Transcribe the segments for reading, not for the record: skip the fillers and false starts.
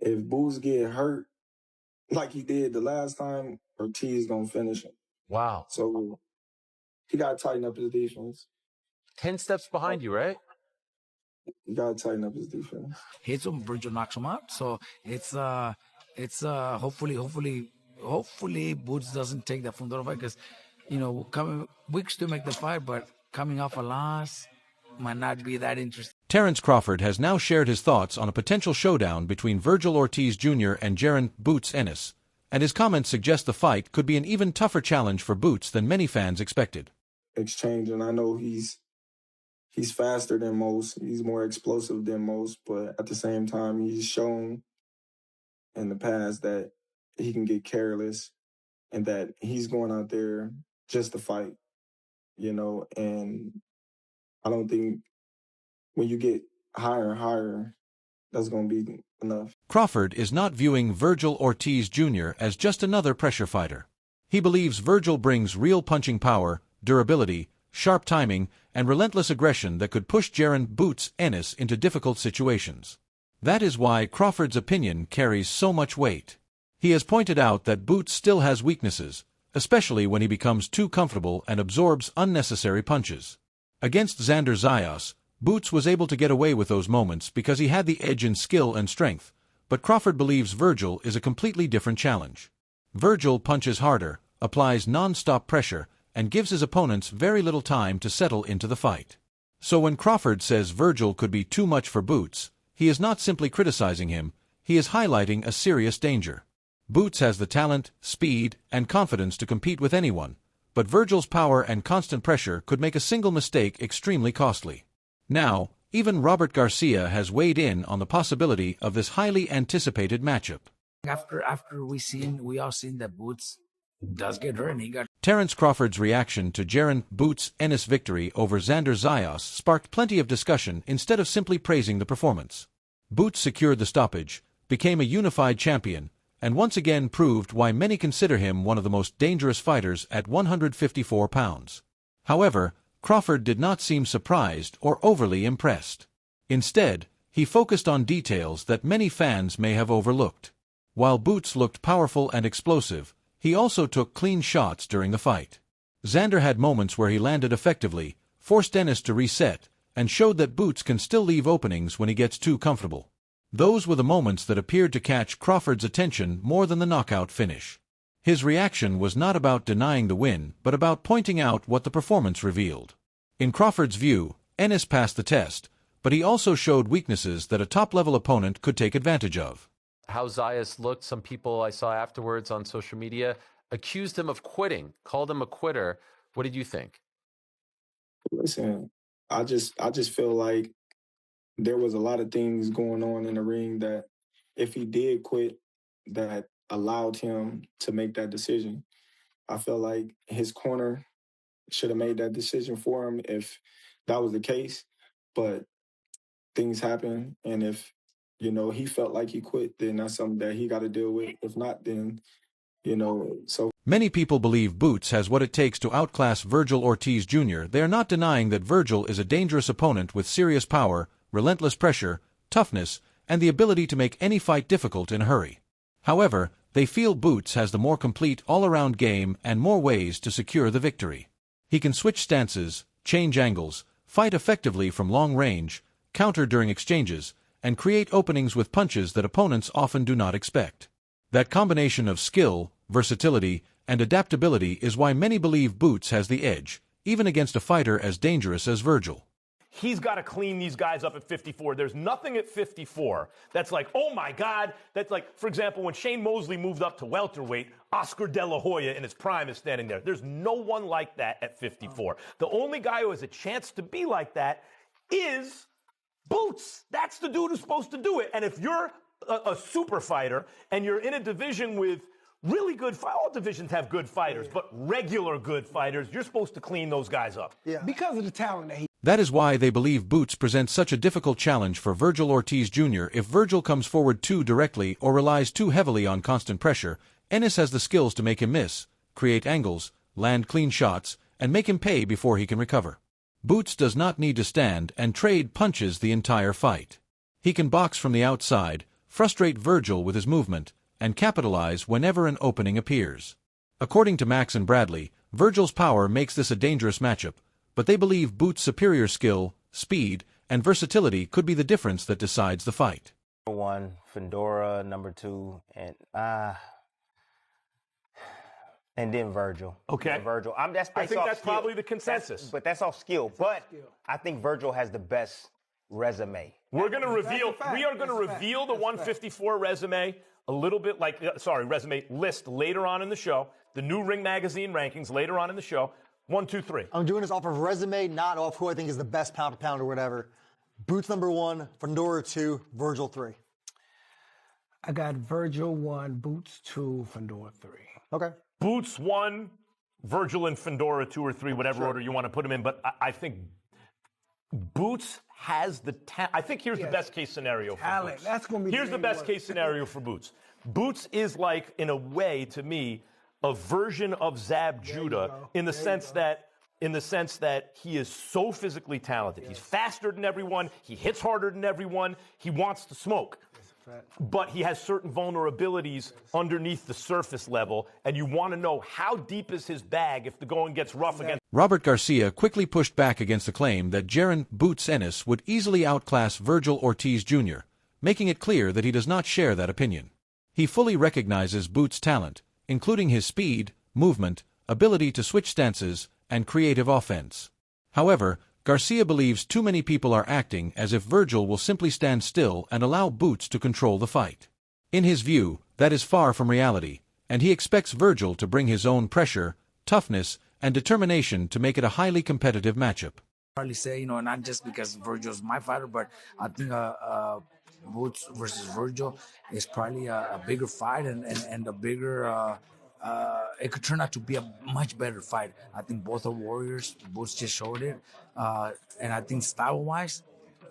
if Boots get hurt like he did the last time, Ortiz gonna finish him. Wow. So he gotta tighten up his defense. 10 steps behind you, right? He gotta tighten up his defense. Hits him, Vergil knocks him out. So it's hopefully Boots doesn't take that from the fight, because coming weeks to make the fight, but coming off a loss might not be that interesting. Terence Crawford has now shared his thoughts on a potential showdown between Vergil Ortiz Jr. and JaronEnnis, and his comments suggest the fight could be an even tougher challenge for Boots than many fans expected. Exchange, and I know he's faster than most, he's more explosive than most, but at the same time, he's shown in the past that he can get careless and that he's going out there just to fight, and I don't think when you get higher and higher, that's going to be enough. Crawford is not viewing Vergil Ortiz Jr. as just another pressure fighter. He believes Vergil brings real punching power, durability, sharp timing, and relentless aggression that could push JaronEnnis into difficult situations. That is why Crawford's opinion carries so much weight. He has pointed out that Boots still has weaknesses, especially when he becomes too comfortable and absorbs unnecessary punches. Against Xander Zayas, Boots was able to get away with those moments because he had the edge in skill and strength, but Crawford believes Vergil is a completely different challenge. Vergil punches harder, applies non-stop pressure, and gives his opponents very little time to settle into the fight. So when Crawford says Vergil could be too much for Boots, he is not simply criticizing him, he is highlighting a serious danger. Boots has the talent, speed, and confidence to compete with anyone, but Vergil's power and constant pressure could make a single mistake extremely costly. Now, even Robert Garcia has weighed in on the possibility of this highly anticipated matchup. After we all seen that Boots does get hurt, and he got... Terence Crawford's reaction to JaronEnnis' victory over Xander Zayas sparked plenty of discussion instead of simply praising the performance. Boots secured the stoppage, became a unified champion, and once again proved why many consider him one of the most dangerous fighters at 154 pounds. However, Crawford did not seem surprised or overly impressed. Instead, he focused on details that many fans may have overlooked. While Boots looked powerful and explosive, he also took clean shots during the fight. Xander had moments where he landed effectively, forced Ennis to reset, and showed that Boots can still leave openings when he gets too comfortable. Those were the moments that appeared to catch Crawford's attention more than the knockout finish. His reaction was not about denying the win, but about pointing out what the performance revealed. In Crawford's view, Ennis passed the test, but he also showed weaknesses that a top-level opponent could take advantage of. How Zayas looked, some people I saw afterwards on social media accused him of quitting, called him a quitter. What did you think? Listen, I just feel like there was a lot of things going on in the ring that if he did quit, that allowed him to make that decision. I feel like his corner should have made that decision for him if that was the case, but things happen, and if he felt like he quit, then that's something that he got to deal with. If not, then so. Many people believe Boots has what it takes to outclass Vergil Ortiz Jr. They are not denying that Vergil is a dangerous opponent with serious power, relentless pressure, toughness, and the ability to make any fight difficult in a hurry. However, they feel Boots has the more complete all-around game and more ways to secure the victory. He can switch stances, change angles, fight effectively from long range, counter during exchanges, and create openings with punches that opponents often do not expect. That combination of skill, versatility, and adaptability is why many believe Boots has the edge, even against a fighter as dangerous as Vergil. He's got to clean these guys up at 54. There's nothing at 54 that's like, oh my God. That's like, for example, when Shane Mosley moved up to welterweight, Oscar De La Hoya in his prime is standing there. There's no one like that at 54. The only guy who has a chance to be like that is Boots. That's the dude who's supposed to do it. And if you're a super fighter and you're in a division with really good fighters, all divisions have good fighters, but regular good fighters, you're supposed to clean those guys up. Yeah, because of the talent that he... That is why they believe Boots presents such a difficult challenge for Vergil Ortiz Jr. If Vergil comes forward too directly or relies too heavily on constant pressure, Ennis has the skills to make him miss, create angles, land clean shots, and make him pay before he can recover. Boots does not need to stand and trade punches the entire fight. He can box from the outside, frustrate Vergil with his movement, and capitalize whenever an opening appears. According to Max and Bradley, Vergil's power makes this a dangerous matchup, but they believe Boots' superior skill, speed, and versatility could be the difference that decides the fight. Number 1, Fedora, number 2, and then Vergil. Okay. Vergil. I think that's probably the consensus. But that's off skill. But I think Vergil has the best resume. We're going to reveal. We are going to reveal the 154 resume a little bit resume list later on in the show. The new Ring Magazine rankings later on in the show. 1, 2, 3. I'm doing this off of resume, not off who I think is the best pound to pound or whatever. Boots number 1, Fedora 2, Vergil 3. I got Vergil 1, Boots 2, Fedora 3. Okay. Boots 1, Vergil and Fedora 2 or 3, whatever order you want to put them in. But I think Boots has the talent. I think here's the best case scenario for Boots. That's going to be here's the best case scenario for Boots. Boots is like, in a way, to me, a version of Zab Judah in the sense that he is so physically talented. He's faster than everyone. He hits harder than everyone. He wants to smoke. But he has certain vulnerabilities underneath the surface level, and you want to know how deep is his bag if the going gets rough against. Robert Garcia quickly pushed back against the claim that Jaron "Boots" Ennis would easily outclass Vergil Ortiz Jr., making it clear that he does not share that opinion. He fully recognizes Boots' talent, including his speed, movement, ability to switch stances, and creative offense. However, Garcia believes too many people are acting as if Vergil will simply stand still and allow Boots to control the fight. In his view, that is far from reality, and he expects Vergil to bring his own pressure, toughness, and determination to make it a highly competitive matchup. Probably say, not just because Vergil's my fighter, but I think Boots versus Vergil is probably a bigger fight and a bigger. It could turn out to be a much better fight. I think both are warriors. Boots just showed it. And I think style-wise,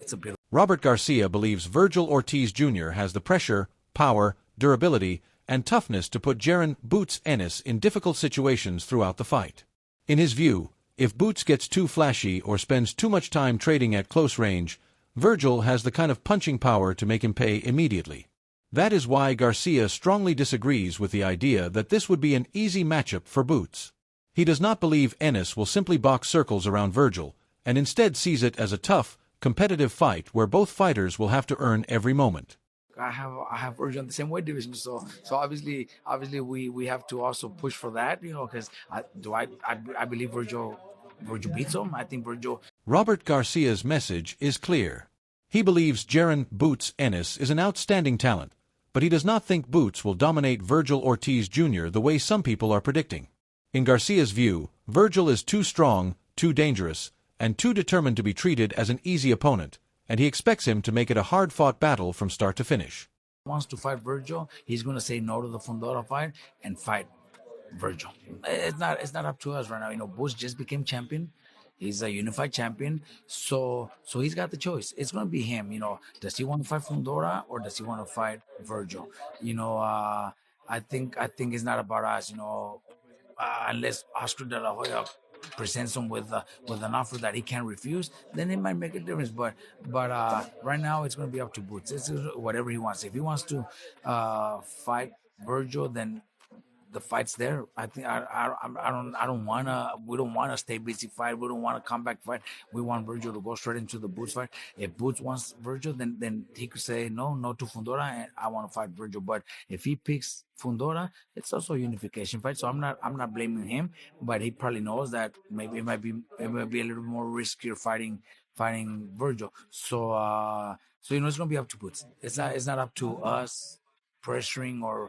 it's a bit. Robert Garcia believes Vergil Ortiz Jr. has the pressure, power, durability, and toughness to put Jaron "Boots" Ennis in difficult situations throughout the fight. In his view, if Boots gets too flashy or spends too much time trading at close range, Vergil has the kind of punching power to make him pay immediately. That is why Garcia strongly disagrees with the idea that this would be an easy matchup for Boots. He does not believe Ennis will simply box circles around Vergil, and instead sees it as a tough, competitive fight where both fighters will have to earn every moment. I have Vergil in the same weight division, so obviously we have to also push for that, because I believe Vergil beats him. I think Vergil. Robert Garcia's message is clear. He believes Jaron "Boots" Ennis is an outstanding talent, but he does not think Boots will dominate Vergil Ortiz Jr. the way some people are predicting. In Garcia's view, Vergil is too strong, too dangerous, and too determined to be treated as an easy opponent, and he expects him to make it a hard-fought battle from start to finish. Wants to fight Vergil, he's going to say no to the Fundora fight and fight Vergil. It's not up to us right now. Boots just became champion. He's a unified champion, so he's got the choice. It's going to be him. Does he want to fight Fundora or does he want to fight Vergil? I think it's not about us. Unless Oscar De La Hoya presents him with an offer that he can't refuse, then it might make a difference. But right now it's going to be up to Boots. It's whatever he wants. If he wants to fight Vergil, then the fight's there. I think we don't want to stay busy fight. We don't want a comeback fight. We want Vergil to go straight into the Boots fight. If Boots wants Vergil, then he could say no to Fundora, and I want to fight Vergil. But if he picks Fundora, it's also a unification fight. So I'm not blaming him, but he probably knows that maybe it might be a little more riskier fighting Vergil. So it's gonna be up to Boots. It's not up to us pressuring or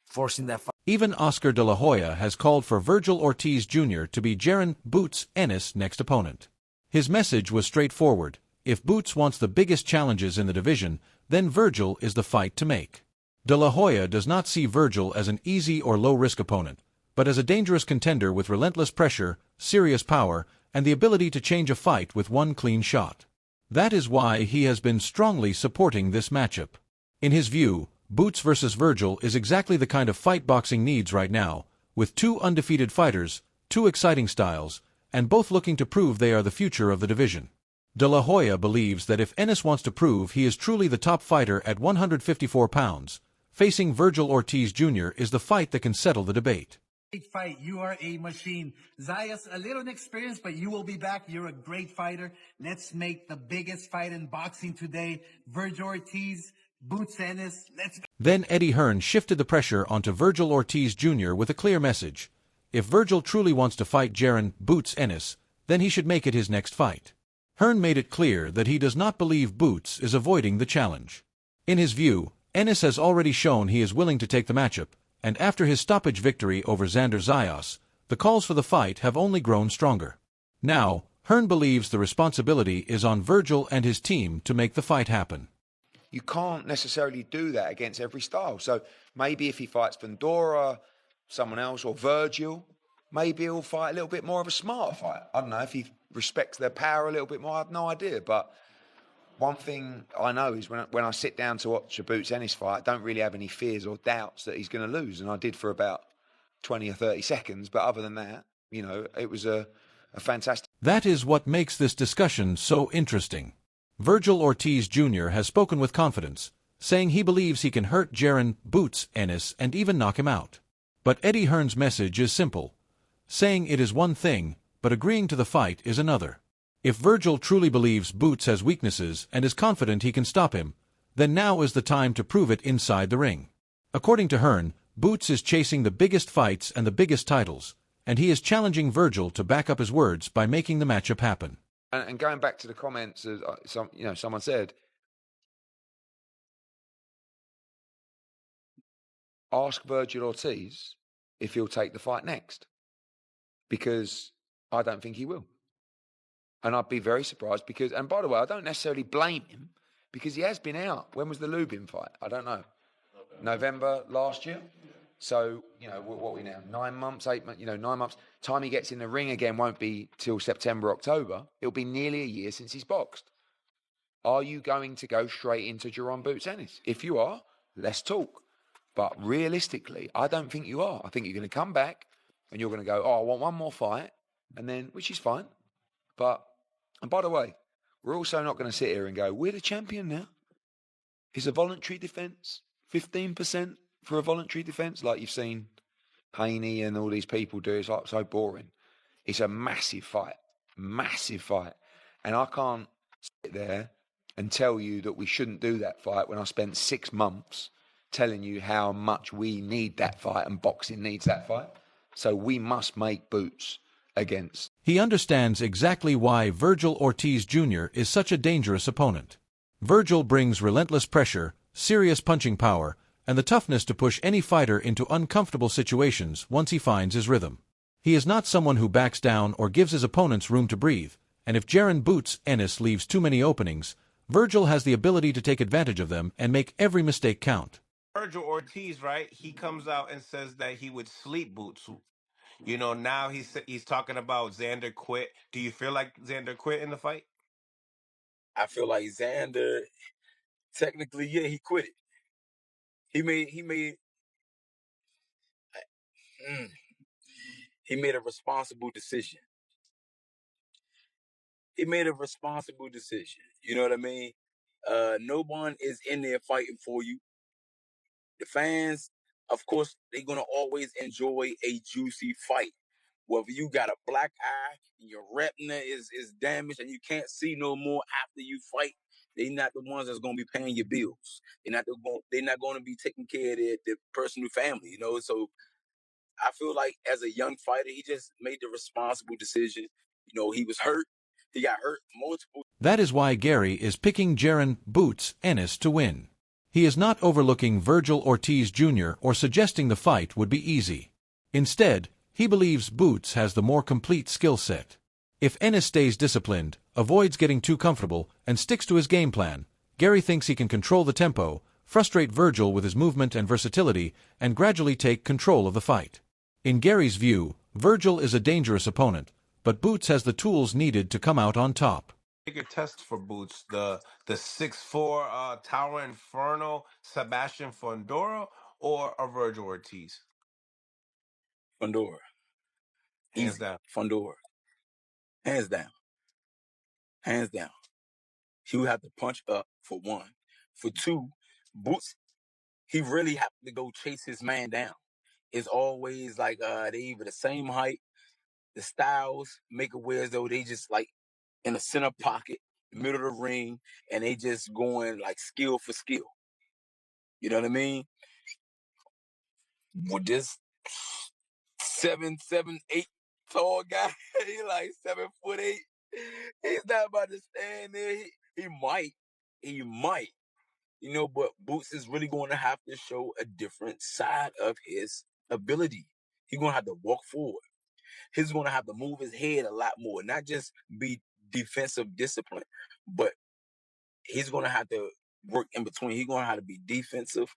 forcing that fight. Even Oscar De La Hoya has called for Vergil Ortiz Jr. to be Jaron "Boots" Ennis' next opponent. His message was straightforward. If Boots wants the biggest challenges in the division, then Vergil is the fight to make. De La Hoya does not see Vergil as an easy or low-risk opponent, but as a dangerous contender with relentless pressure, serious power, and the ability to change a fight with one clean shot. That is why he has been strongly supporting this matchup. In his view, Boots versus Vergil is exactly the kind of fight boxing needs right now, with two undefeated fighters, two exciting styles, and both looking to prove they are the future of the division. De La Hoya believes that if Ennis wants to prove he is truly the top fighter at 154 pounds, facing Vergil Ortiz Jr. is the fight that can settle the debate. Great fight. You are a machine. Zayas, a little inexperienced, but you will be back. You're a great fighter. Let's make the biggest fight in boxing today. Vergil Ortiz, Boots Ennis. Let's go. Then Eddie Hearn shifted the pressure onto Vergil Ortiz Jr. with a clear message. If Vergil truly wants to fight Jaron Boots Ennis, then he should make it his next fight. Hearn made it clear that he does not believe Boots is avoiding the challenge. In his view, Ennis has already shown he is willing to take the matchup, and after his stoppage victory over Xander Zayas, the calls for the fight have only grown stronger. Now, Hearn believes the responsibility is on Vergil and his team to make the fight happen. You can't necessarily do that against every style. So maybe if he fights Fundora, someone else, or Vergil, maybe he'll fight a little bit more of a smarter fight. I don't know, if he respects their power a little bit more, I have no idea. But one thing I know is when I sit down to watch a Boots Ennis fight, I don't really have any fears or doubts that he's going to lose. And I did for about 20 or 30 seconds. But other than that, you know, it was a fantastic... That is what makes this discussion so interesting. Vergil Ortiz Jr. has spoken with confidence, saying he believes he can hurt Jaron Boots Ennis and even knock him out. But Eddie Hearn's message is simple, saying it is one thing, but agreeing to the fight is another. If Vergil truly believes Boots has weaknesses and is confident he can stop him, then now is the time to prove it inside the ring. According to Hearn, Boots is chasing the biggest fights and the biggest titles, and he is challenging Vergil to back up his words by making the matchup happen. And going back to the comments, someone said, ask Vergil Ortiz if he'll take the fight next, because I don't think he will. And I'd be very surprised because, and by the way, I don't necessarily blame him because he has been out. When was the Lubin fight? I don't know. November last year. So, you know, what are we now? 9 months, 8 months, 9 months. Time he gets in the ring again won't be till September, October. It'll be nearly a year since he's boxed. Are you going to go straight into Jaron Boots Ennis? If you are, let's talk. But realistically, I don't think you are. I think you're going to come back and you're going to go, oh, I want one more fight, and then, which is fine. But, and by the way, we're also not going to sit here and go, we're the champion now. It's a voluntary defence, 15% for a voluntary defence, like you've seen Haney and all these people do. It's like so boring. It's a massive fight, and I can't sit there and tell you that we shouldn't do that fight when I spent 6 months telling you how much we need that fight and boxing needs that fight. So we must make Boots against. He understands exactly why Vergil Ortiz Jr. is such a dangerous opponent. Vergil brings relentless pressure, serious punching power, and the toughness to push any fighter into uncomfortable situations once he finds his rhythm. He is not someone who backs down or gives his opponents room to breathe, and if Jaron Boots Ennis leaves too many openings, Vergil has the ability to take advantage of them and make every mistake count. Vergil Ortiz, right? He comes out and says that he would sleep Boots. You know, now he's talking about Xander quit. Do you feel like Xander quit in the fight? I feel like Xander, technically, yeah, he quit it. He made a responsible decision. He made a responsible decision. You know what I mean? No one is in there fighting for you. The fans, of course, they're going to always enjoy a juicy fight. Whether you got a black eye and your retina is damaged and you can't see no more after you fight, they're not the ones that's going to be paying your bills. They're not going to be taking care of their personal family, you know? So I feel like as a young fighter, he just made the responsible decision. You know, he was hurt. He got hurt multiple. That is why Gary is picking Jaron Boots Ennis to win. He is not overlooking Vergil Ortiz Jr. or suggesting the fight would be easy. Instead, he believes Boots has the more complete skill set. If Ennis stays disciplined, avoids getting too comfortable, and sticks to his game plan, Gary thinks he can control the tempo, frustrate Vergil with his movement and versatility, and gradually take control of the fight. In Gary's view, Vergil is a dangerous opponent, but Boots has the tools needed to come out on top. Bigger test for Boots, the 6'4" Tower Inferno Sebastian Fundora or a Vergil Ortiz? Fundora. Hands down. Fundora. Hands down. Hands down. He would have to punch up for one. For two, Boots, he really have to go chase his man down. It's always like they either the same height, the styles make it where as though they just like in the center pocket, middle of the ring, and they just going like skill for skill. You know what I mean? With this 7'8" tall guy, he like 7'8". He's not about to stand there. He might, you know, but Boots is really going to have to show a different side of his ability. He's going to have to walk forward. He's going to have to move his head a lot more, not just be defensive discipline, but he's going to have to work in between. He's going to have to be defensive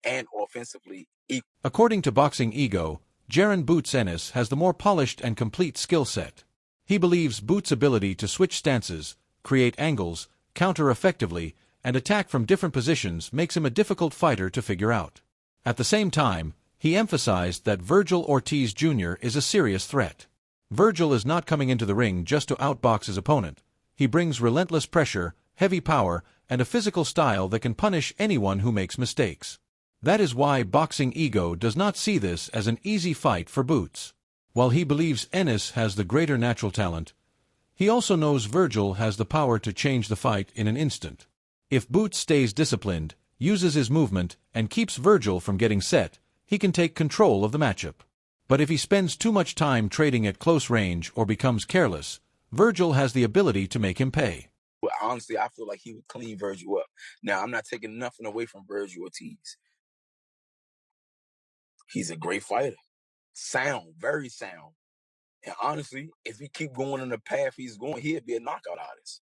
and offensively equal. According to Boxing Ego, JaronEnnis has the more polished and complete skill set. He believes Boots' ability to switch stances, create angles, counter effectively, and attack from different positions makes him a difficult fighter to figure out. At the same time, he emphasized that Vergil Ortiz Jr. is a serious threat. Vergil is not coming into the ring just to outbox his opponent. He brings relentless pressure, heavy power, and a physical style that can punish anyone who makes mistakes. That is why Boxing Ego does not see this as an easy fight for Boots. While he believes Ennis has the greater natural talent, he also knows Vergil has the power to change the fight in an instant. If Boots stays disciplined, uses his movement, and keeps Vergil from getting set, he can take control of the matchup. But if he spends too much time trading at close range or becomes careless, Vergil has the ability to make him pay. But honestly, I feel like he would clean Vergil up. Now, I'm not taking nothing away from Vergil Ortiz. He's a great fighter. Sound, very sound. And honestly, if he keep going on the path he's going, he'll be a knockout artist.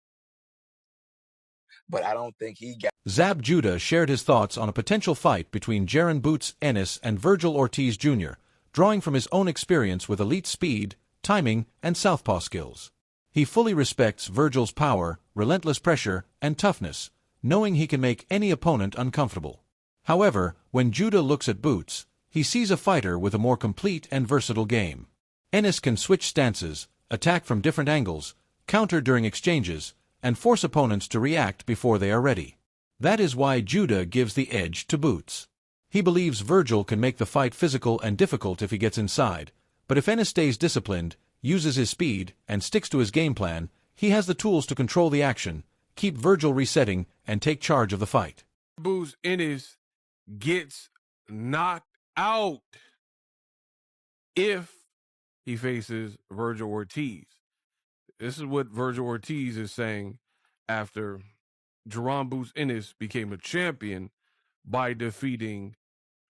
But I don't think he got... Zab Judah shared his thoughts on a potential fight between JaronEnnis and Vergil Ortiz Jr., drawing from his own experience with elite speed, timing, and southpaw skills. He fully respects Vergil's power, relentless pressure, and toughness, knowing he can make any opponent uncomfortable. However, when Judah looks at Boots, he sees a fighter with a more complete and versatile game. Ennis can switch stances, attack from different angles, counter during exchanges, and force opponents to react before they are ready. That is why Judah gives the edge to Boots. He believes Vergil can make the fight physical and difficult if he gets inside, but if Ennis stays disciplined, uses his speed, and sticks to his game plan, he has the tools to control the action, keep Vergil resetting, and take charge of the fight. Boots Ennis gets knocked out if he faces Vergil Ortiz. This is what Vergil Ortiz is saying after Jerron Boots Ennis became a champion by defeating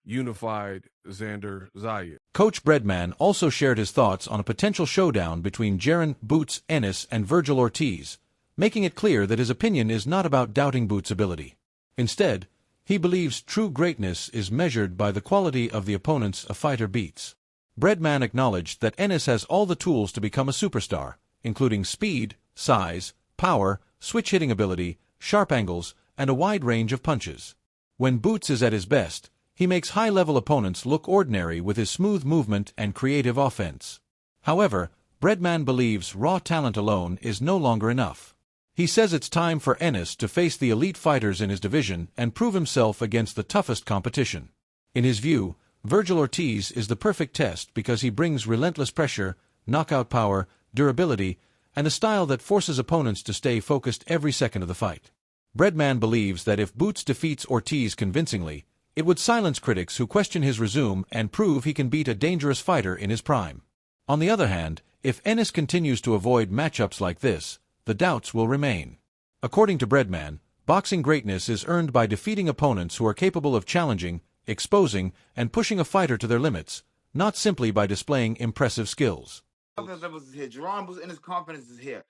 unified Xander Zayas. Coach Breadman also shared his thoughts on a potential showdown between JaronEnnis and Vergil Ortiz, making it clear that his opinion is not about doubting Boots' ability. Instead, he believes true greatness is measured by the quality of the opponents a fighter beats. Breadman acknowledged that Ennis has all the tools to become a superstar, including speed, size, power, switch-hitting ability, sharp angles, and a wide range of punches. When Boots is at his best, he makes high-level opponents look ordinary with his smooth movement and creative offense. However, Breadman believes raw talent alone is no longer enough. He says it's time for Ennis to face the elite fighters in his division and prove himself against the toughest competition. In his view, Vergil Ortiz is the perfect test because he brings relentless pressure, knockout power, durability, and a style that forces opponents to stay focused every second of the fight. Breadman believes that if Boots defeats Ortiz convincingly, it would silence critics who question his resume and prove he can beat a dangerous fighter in his prime. On the other hand, if Ennis continues to avoid matchups like this, the doubts will remain. According to Breadman, boxing greatness is earned by defeating opponents who are capable of challenging, exposing, and pushing a fighter to their limits, not simply by displaying impressive skills. Confidence levels is here. Jerron Boots Ennis' confidence is here.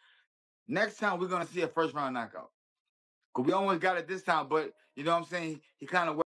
Next time we're gonna see a first round knockout. Cause we almost got it this time, but you know what I'm saying? He kind of